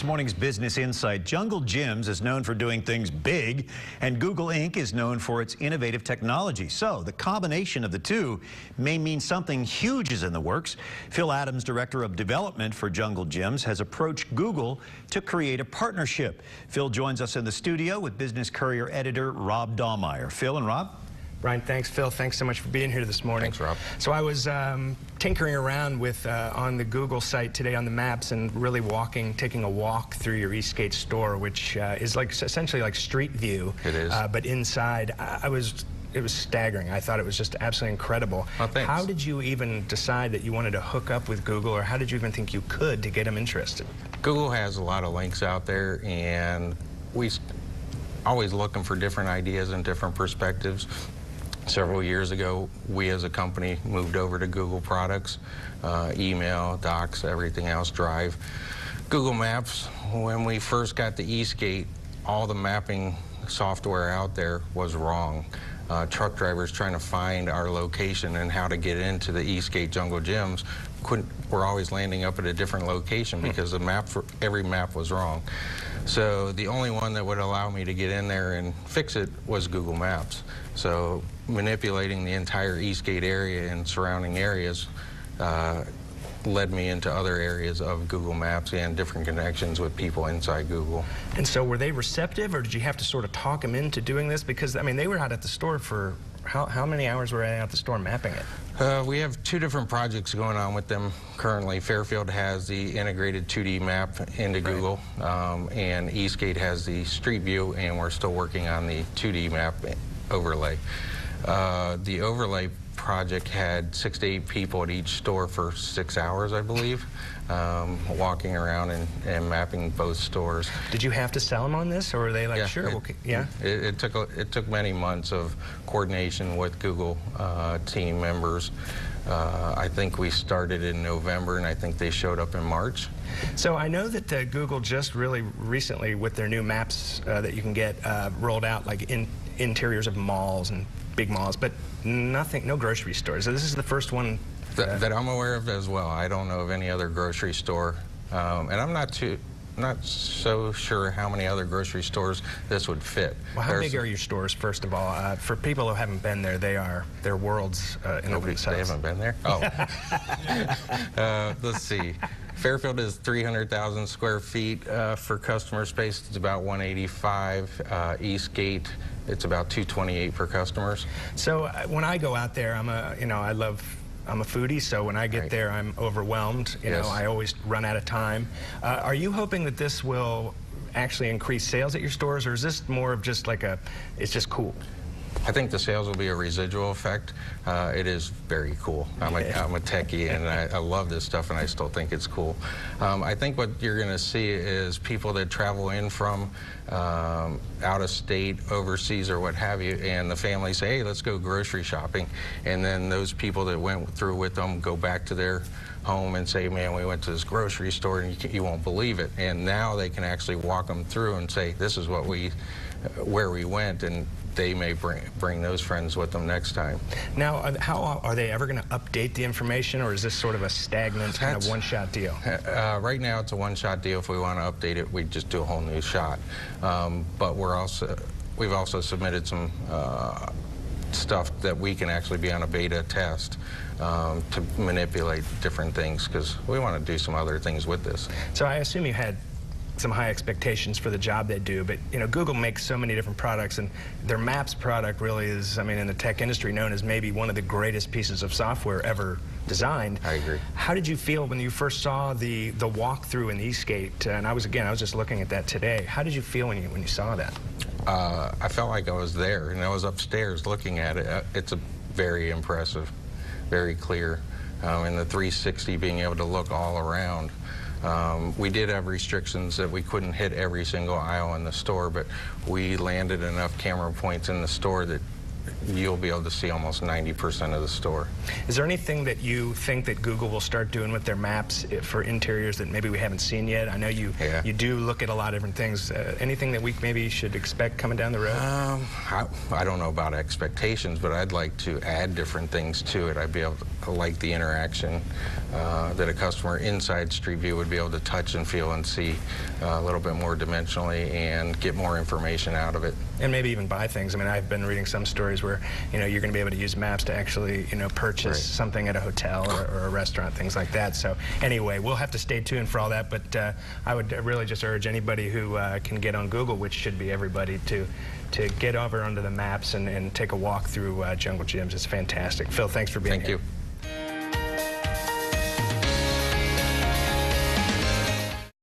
morning's Business Insight. Jungle Gyms is known for doing things big, and Google Inc. is known for its innovative technology. So the combination of the two may mean something huge is in the works. Phil Adams, Director of Development for Jungle Gyms, has approached Google to create a partnership. Phil joins us in the studio with Business Courier editor Rob Dahlmeyer. Phil and Rob. Brian, thanks. Phil, thanks so much for being here this morning. Thanks, Rob. So I was tinkering around with on the Google site today on the maps and really taking a walk through your Eastgate store, which is like essentially like Street View. It is. But inside, it was staggering. I thought it was just absolutely incredible. Oh, thanks. How did you even decide that you wanted to hook up with Google, or how did you even think you could to get them interested? Google has a lot of links out there, and we always looking for different ideas and different perspectives. Several years ago, we as a company moved over to Google products, email, docs, everything else, Drive. Google Maps, when we first got to Eastgate, all the mapping software out there was wrong. Truck drivers trying to find our location and how to get into the Eastgate Jungle Gyms were always landing up at a different location because the map every map was wrong. So the only one that would allow me to get in there and fix it was Google Maps. So manipulating the entire Eastgate area and surrounding areas led me into other areas of Google Maps and different connections with people inside Google. And so were they receptive, or did you have to sort of talk them into doing this? Because, I mean, they were out at the store for, how many hours were they out at the store mapping it? We have two different projects going on with them currently. Fairfield has the integrated 2D map into Google, and Eastgate has the Street View, and we're still working on the 2D map overlay. The overlay project had 6 to 8 people at each store for 6 hours, I believe, walking around and mapping both stores. Did you have to sell them on this, or were they like, yeah, sure, yeah? It took many months of coordination with Google team members. I think we started in November, and I think they showed up in March. So I know that Google just really recently, with their new maps that you can get, rolled out like interiors of malls and big malls, but no grocery stores. So this is the first one that I'm aware of as well. I don't know of any other grocery store, and I'm not so sure how many other grocery stores this would fit. Well, how big are your stores, first of all? For people who haven't been there, they're worlds in themselves. They haven't been there? Oh. Let's see. Fairfield is 300,000 square feet for customer space. It's about 185. Eastgate, it's about 228 for customers. So when I go out there, I'm a foodie, so when I get there, I'm overwhelmed. You know, I always run out of time. Are you hoping that this will actually increase sales at your stores, or is this more of just like it's just cool? I think the sales will be a residual effect. It is very cool. I'm a techie, and I love this stuff, and I still think it's cool. I think what you're going to see is people that travel in from out of state, overseas, or what have you, and the family say, hey, let's go grocery shopping. And then those people that went through with them go back to their home and say, man, we went to this grocery store, and you won't believe it. And now they can actually walk them through and say, this is what where we went, and they may bring those friends with them next time. Now, how are they ever going to update the information, or is this sort of a stagnant kind of one-shot deal? Right now, it's a one-shot deal. If we want to update it, we just do a whole new shot. But we've also submitted some stuff that we can actually be on a beta test to manipulate different things, because we want to do some other things with this. So I assume you had some high expectations for the job they do, but you know, Google makes so many different products, and their Maps product really is, I mean, in the tech industry, known as maybe one of the greatest pieces of software ever designed. I agree. How did you feel when you first saw the walkthrough in Eastgate? And I was just looking at that today. How did you feel when you saw that? I felt like I was there, and I was upstairs looking at it. It's very impressive, very clear, and the 360 being able to look all around. We did have restrictions that we couldn't hit every single aisle in the store, but we landed enough camera points in the store that you'll be able to see almost 90% of the store. Is there anything that you think that Google will start doing with their maps for interiors that maybe we haven't seen yet? I know you do look at a lot of different things. Anything that we maybe should expect coming down the road? I don't know about expectations, but I'd like to add different things to it. I'd be able to like the interaction that a customer inside Street View would be able to touch and feel and see a little bit more dimensionally and get more information out of it. And maybe even buy things. I mean, I've been reading some stories where, you know, you're going to be able to use maps to actually, you know, purchase something at a hotel or a restaurant, things like that. So anyway, we'll have to stay tuned for all that. But I would really just urge anybody who can get on Google, which should be everybody, to get over onto the maps and take a walk through Jungle Gyms. It's fantastic. Phil, thanks for being here. Thank you.